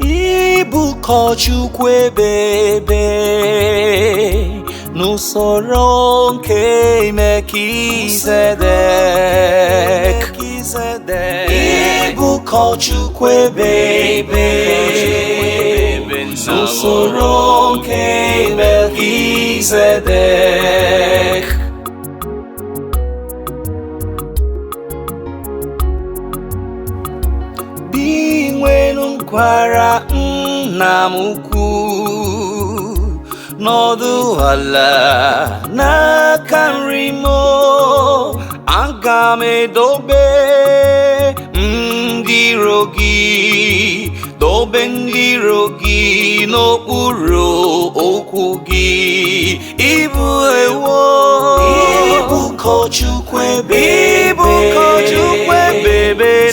Ibu ụkọchukwu ebebe n'usoro nke Melkizedek. Ibu ụkọchukwu ebebe n'usoro nke Melkizedek. Bi nwenu nkwara nna m ukwu nọdụ ala n'aka nri m, aga m edobe ndị iro gị, dobe ndị iro gị n'okpuru okwu gị. Ịbụ ewo, ịbụ ụkọchukwu ebebe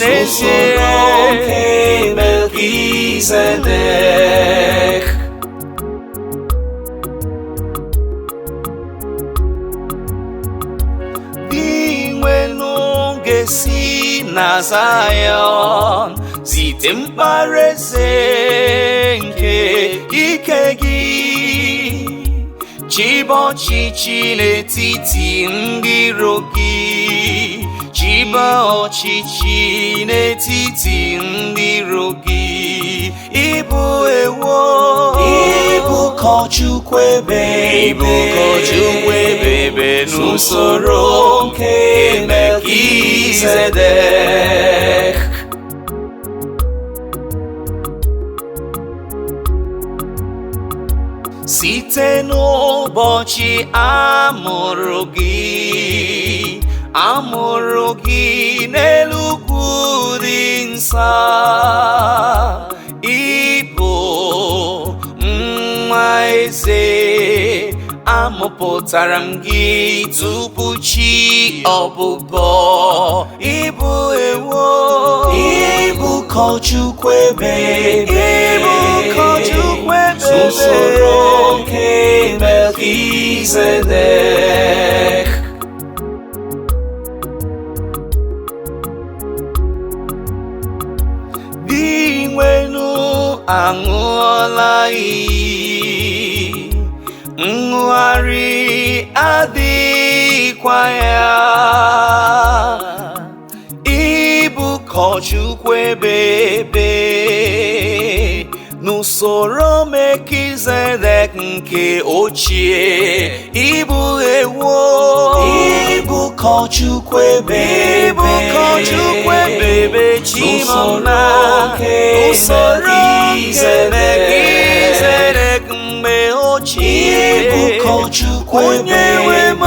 n'ezie nke Melkizedek. Si na Zion zite mkpara eze nke ike gị, chịba ọchịchị n'etiti ndị iro gị, chịba ọchịchị n'etiti ndị iro gị. Ịbụ ewo, ịbụ ụkọchukwu ebebe n'usoro nke Melkizedek. Site n'ụbọchị amụrụ gị n'elu ugwu dị nsọ, ịbụ nwa eze, amụpụtara m gị tupu chi ọbụbọ. Ịbụ ewo, ịbụ ụkọchukwu ebebe n'usoro nke Melkizedek. Di nwenu aṅụọla iyi, ṅụgharị adịkwa ya. Ịbụ ụkọchukwu ebebe n'usoro Melkizedek nke ochie. Ịbụ ewo, ịbụ ụkọchukwu ebebe chimọna n'usoro nke Melkizedek mgbe ochie. Ịbụ ụkọchukwu onye nwe m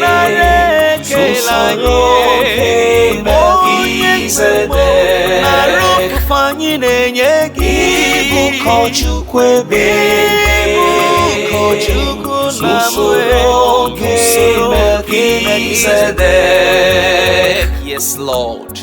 nara ekele anyị, onye nara ofufe anyị na-enye gị. Ịbụ ụkọchukwu ebebe n'usoro nke Melkizedek. Yes, Lord.